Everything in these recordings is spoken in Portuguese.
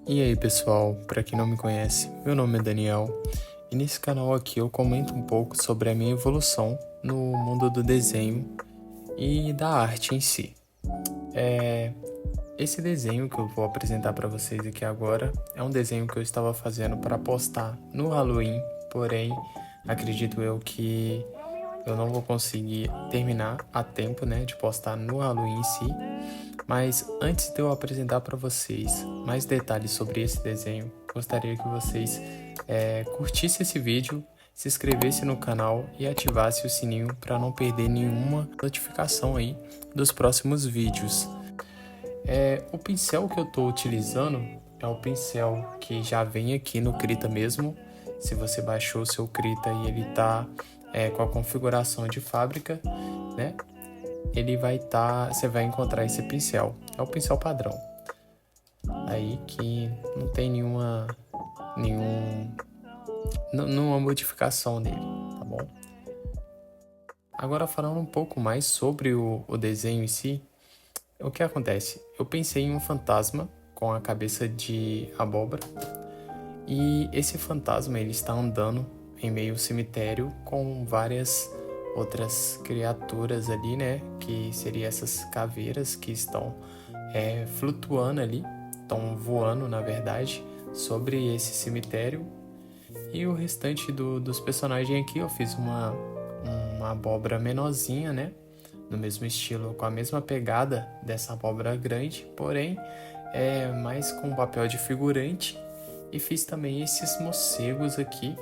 E aí pessoal, para quem não me conhece, meu nome é Daniel e nesse canal aqui eu comento um pouco sobre a minha evolução no mundo do desenho e da arte em si. Esse desenho que eu vou apresentar para vocês aqui agora é um desenho que eu estava fazendo para postar no Halloween, porém acredito eu que eu não vou conseguir terminar a tempo, de postar no Halloween em si. Mas antes de eu apresentar para vocês mais detalhes sobre esse desenho, gostaria que vocês curtissem esse vídeo, se inscrevessem no canal e ativassem o sininho para não perder nenhuma notificação aí dos próximos vídeos. O pincel que eu estou utilizando é o pincel que já vem aqui no Krita mesmo. Se você baixou o seu Krita e ele está com a configuração de fábrica, né? Você vai encontrar esse pincel. É o pincel padrão. Aí que não tem nenhuma modificação nele, tá bom? Agora falando um pouco mais sobre o desenho em si, o que acontece? Eu pensei em um fantasma com a cabeça de abóbora e esse fantasma ele está andando em meio ao cemitério com várias outras criaturas ali, né? Que seriam essas caveiras que estão flutuando ali, estão voando, na verdade, sobre esse cemitério. E o restante dos personagens aqui, eu fiz uma abóbora menorzinha, né? No mesmo estilo, com a mesma pegada dessa abóbora grande, porém, mais com papel de figurante. E fiz também esses morcegos aqui,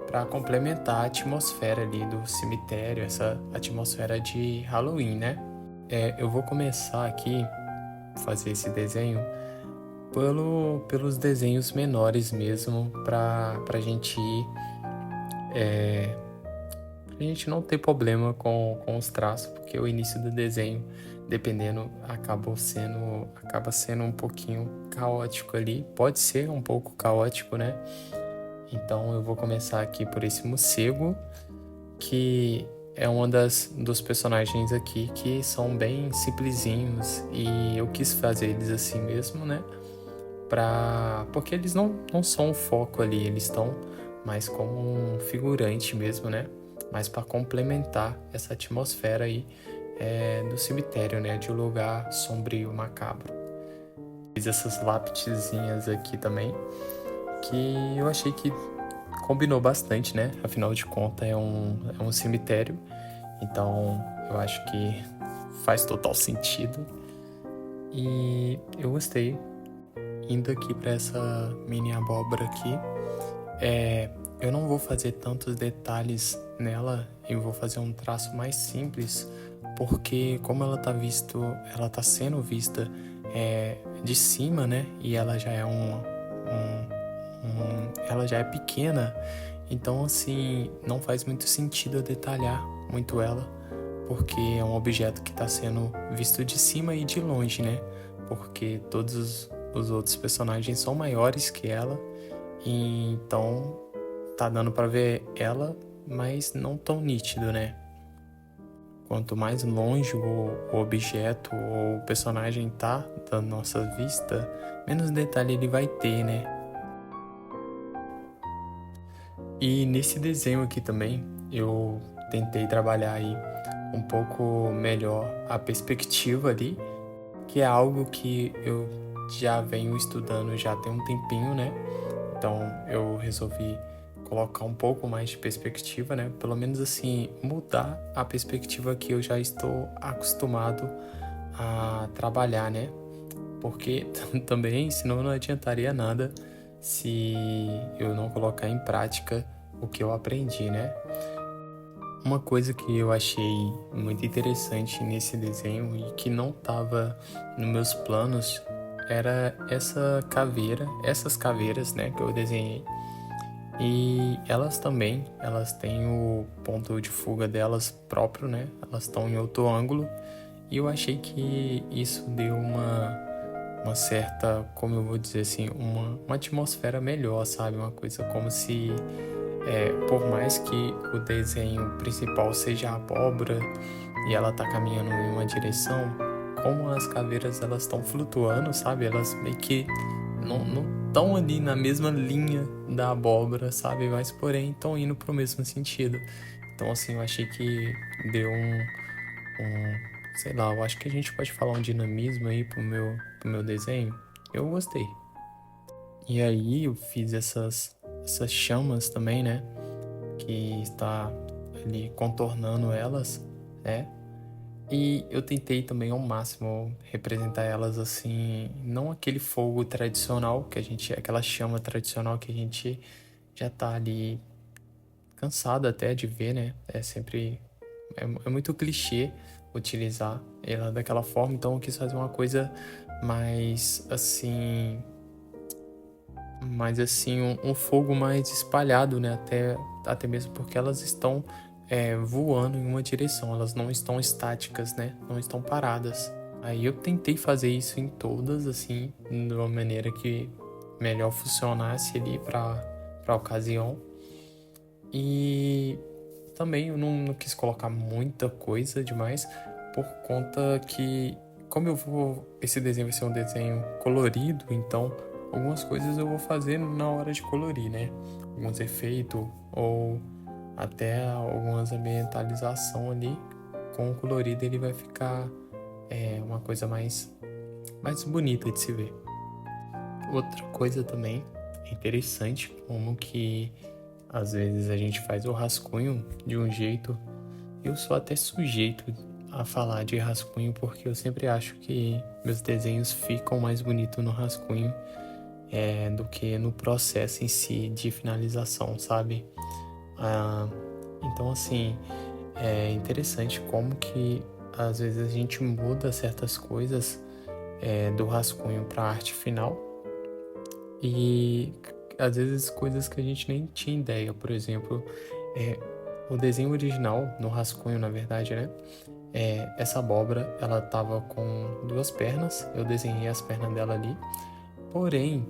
para complementar a atmosfera ali do cemitério, essa atmosfera de Halloween, né? Eu vou começar aqui a fazer esse desenho pelos desenhos menores mesmo, pra gente ir, pra gente não ter problema com os traços, porque o início do desenho, dependendo, acaba sendo um pouquinho caótico ali, pode ser um pouco caótico, né? Então eu vou começar aqui por esse morcego, que é um dos personagens aqui que são bem simplesinhos e eu quis fazer eles assim mesmo, né? Porque eles não são o foco ali, eles estão mais como um figurante mesmo, né? Mas para complementar essa atmosfera aí do cemitério, né? De um lugar sombrio, macabro. Fiz essas lápidezinhas aqui também, que eu achei que combinou bastante, né? Afinal de contas é um cemitério, então eu acho que faz total sentido. E eu gostei. Indo aqui para essa mini abóbora aqui, eu não vou fazer tantos detalhes nela, eu vou fazer um traço mais simples, porque como ela tá sendo vista de cima, né? E ela já é ela já é pequena, então assim não faz muito sentido eu detalhar muito ela, porque é um objeto que está sendo visto de cima e de longe, né? Porque todos os outros personagens são maiores que ela, e então tá dando para ver ela, mas não tão nítido, né? Quanto mais longe o objeto ou o personagem tá da nossa vista, menos detalhe ele vai ter, né? E nesse desenho aqui também, eu tentei trabalhar aí um pouco melhor a perspectiva ali, que é algo que eu já venho estudando já tem um tempinho, né? Então eu resolvi colocar um pouco mais de perspectiva, né? Pelo menos assim, mudar a perspectiva que eu já estou acostumado a trabalhar, né? Porque também, senão não adiantaria nada se eu não colocar em prática o que eu aprendi, né? Uma coisa que eu achei muito interessante nesse desenho e que não estava nos meus planos era essas caveiras, né, que eu desenhei. E elas têm o ponto de fuga delas próprio, né? Elas estão em outro ângulo. E eu achei que isso deu uma certa, como eu vou dizer assim, uma atmosfera melhor, sabe? Uma coisa como se, por mais que o desenho principal seja a abóbora e ela tá caminhando em uma direção, como as caveiras elas estão flutuando, sabe? Elas meio que não tão ali na mesma linha da abóbora, sabe? Mas porém estão indo pro mesmo sentido. Então assim, eu achei que deu sei lá, eu acho que a gente pode falar um dinamismo aí pro meu desenho. Eu gostei. E aí eu fiz essas chamas também, né? Que está ali contornando elas, né? E eu tentei também ao máximo representar elas assim, não aquele fogo tradicional que a gente, aquela chama tradicional que a gente já tá ali cansado até de ver, né? É sempre é muito clichê utilizar ela daquela forma, então eu quis fazer uma coisa mais assim, um fogo mais espalhado, né? Até mesmo porque elas estão voando em uma direção, elas não estão estáticas, né? Não estão paradas. Aí eu tentei fazer isso em todas, assim, de uma maneira que melhor funcionasse ali para ocasião. E também eu não quis colocar muita coisa demais, por conta que, como esse desenho vai ser um desenho colorido, então algumas coisas eu vou fazer na hora de colorir, né? Alguns efeitos ou até algumas ambientalização ali. Com o colorido ele vai ficar uma coisa mais bonita de se ver. Outra coisa também é interessante como que às vezes a gente faz o rascunho de um jeito. Eu sou até sujeito a falar de rascunho porque eu sempre acho que meus desenhos ficam mais bonitos no rascunho do que no processo em si de finalização, sabe? Então, assim, é interessante como que às vezes a gente muda certas coisas do rascunho para a arte final e às vezes coisas que a gente nem tinha ideia. Por exemplo, o desenho original, no rascunho, na verdade, né? Essa abóbora, ela tava com 2 pernas, eu desenhei as pernas dela ali, porém,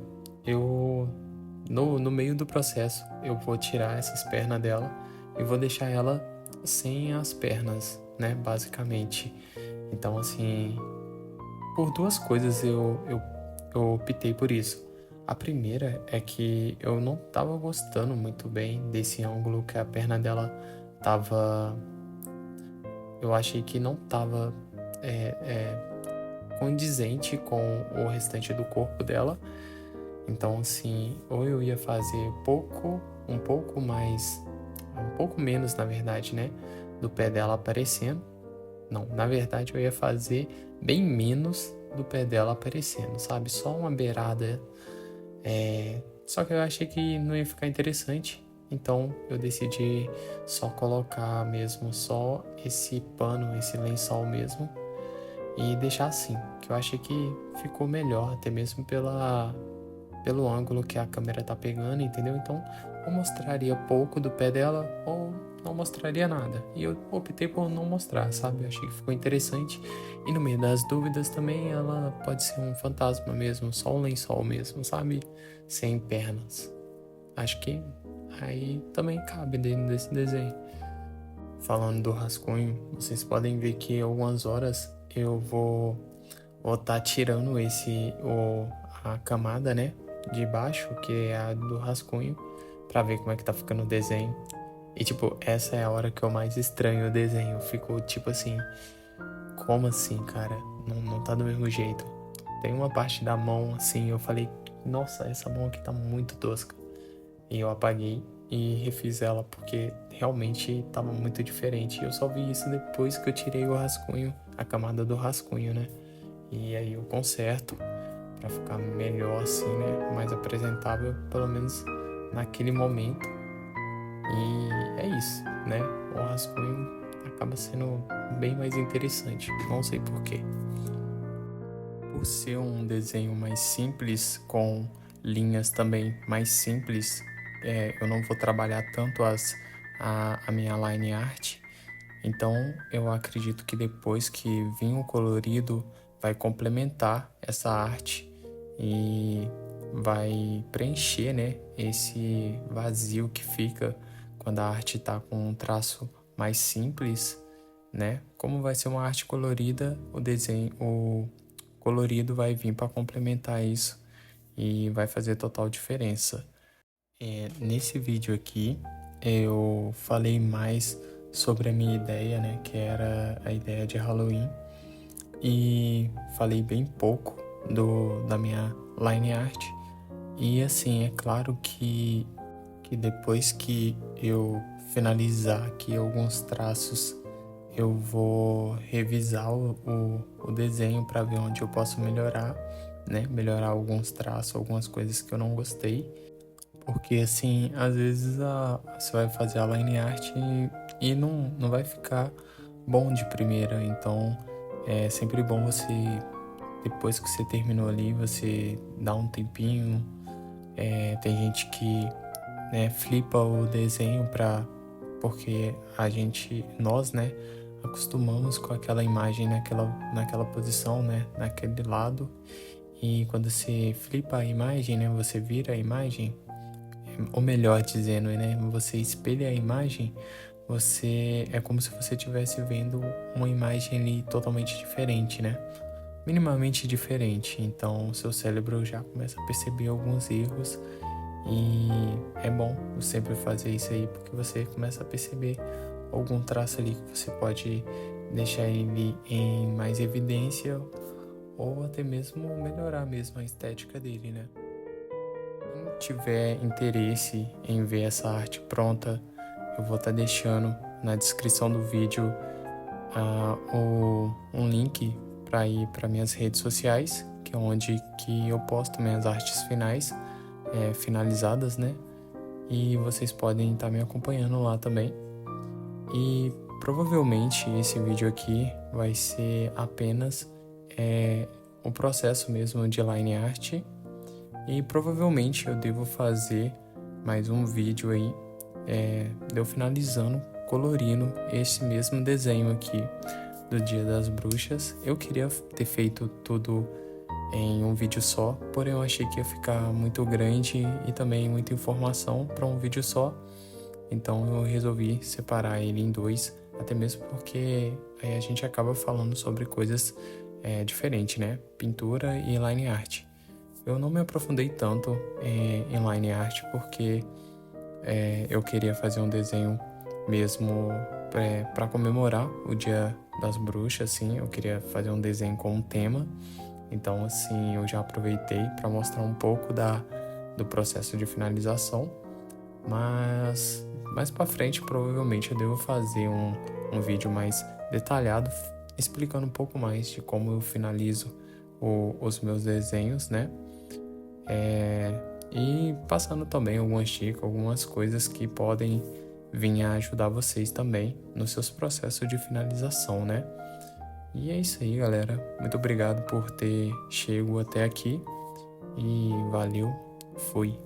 no meio do processo, eu vou tirar essas pernas dela e vou deixar ela sem as pernas, né, basicamente. Então, assim, por 2 coisas eu optei por isso. A primeira é que eu não tava gostando muito bem desse ângulo que a perna dela tava. Eu achei que não tava condizente com o restante do corpo dela. Então, assim, ou eu ia fazer um pouco menos, na verdade, né, do pé dela aparecendo. Não, na verdade, eu ia fazer bem menos do pé dela aparecendo, sabe? Só uma beirada. Só que eu achei que não ia ficar interessante. Então, eu decidi só colocar mesmo só esse pano, esse lençol mesmo. E deixar assim, que eu achei que ficou melhor, até mesmo pelo ângulo que a câmera tá pegando, entendeu? Então, eu mostraria pouco do pé dela ou não mostraria nada. E eu optei por não mostrar, sabe? Eu achei que ficou interessante. E no meio das dúvidas também, ela pode ser um fantasma mesmo, só um lençol mesmo, sabe? Sem pernas. Acho que aí também cabe dentro desse desenho. Falando do rascunho, vocês podem ver que algumas horas eu vou estar tirando a camada, né, de baixo, que é a do rascunho, pra ver como é que tá ficando o desenho. E tipo, essa é a hora que eu mais estranho o desenho. Ficou tipo assim, como assim, cara? Não tá do mesmo jeito. Tem uma parte da mão assim, eu falei, nossa, essa mão aqui tá muito tosca. E eu apaguei e refiz ela porque realmente estava muito diferente. Eu só vi isso depois que eu tirei o rascunho, a camada do rascunho, né? E aí eu conserto para ficar melhor assim, né? Mais apresentável, pelo menos naquele momento. E é isso, né? O rascunho acaba sendo bem mais interessante. Não sei por quê. Por ser um desenho mais simples, com linhas também mais simples, eu não vou trabalhar tanto a minha line art. Então eu acredito que depois que vir o colorido vai complementar essa arte e vai preencher, né, esse vazio que fica quando a arte está com um traço mais simples, né? Como vai ser uma arte colorida, o colorido vai vir para complementar isso e vai fazer total diferença. Nesse vídeo aqui eu falei mais sobre a minha ideia, né, que era a ideia de Halloween, e falei bem pouco da minha line art. E assim, é claro que depois que eu finalizar aqui alguns traços, eu vou revisar o desenho para ver onde eu posso melhorar, né? Melhorar alguns traços, algumas coisas que eu não gostei. Porque assim, às vezes você vai fazer a line art e não vai ficar bom de primeira. Então é sempre bom você, depois que você terminou ali, você dá um tempinho. Tem gente que, né, flipa o desenho porque nós, né, acostumamos com aquela imagem naquela posição, né, naquele lado. E quando você flipa a imagem, né, você vira a imagem, ou melhor dizendo, né, você espelha a imagem, é como se você estivesse vendo uma imagem ali totalmente diferente, né? Minimamente diferente. Então, seu cérebro já começa a perceber alguns erros, e é bom sempre fazer isso aí, porque você começa a perceber algum traço ali que você pode deixar ele em mais evidência, ou até mesmo melhorar mesmo a estética dele, né? Quem tiver interesse em ver essa arte pronta, eu vou estar deixando na descrição do vídeo um link para ir para minhas redes sociais, que é onde que eu posto minhas artes finais, finalizadas, né? E vocês podem estar me acompanhando lá também. E provavelmente esse vídeo aqui vai ser apenas o processo mesmo de line art, e provavelmente eu devo fazer mais um vídeo aí de eu finalizando, colorindo esse mesmo desenho aqui do Dia das Bruxas. Eu queria ter feito tudo em um vídeo só, porém eu achei que ia ficar muito grande e também muita informação para um vídeo só. Então eu resolvi separar ele em dois, até mesmo porque aí a gente acaba falando sobre coisas diferentes, né? Pintura e line art. Eu não me aprofundei tanto em line art porque eu queria fazer um desenho mesmo para comemorar o Dia das Bruxas, assim. Eu queria fazer um desenho com um tema. Então, assim, eu já aproveitei para mostrar um pouco do processo de finalização. Mas mais para frente, provavelmente, eu devo fazer um vídeo mais detalhado, explicando um pouco mais de como eu finalizo os meus desenhos, né? E passando também algumas dicas, algumas coisas que podem vir a ajudar vocês também nos seus processos de finalização, né? E é isso aí, galera. Muito obrigado por ter chegado até aqui. E valeu, fui.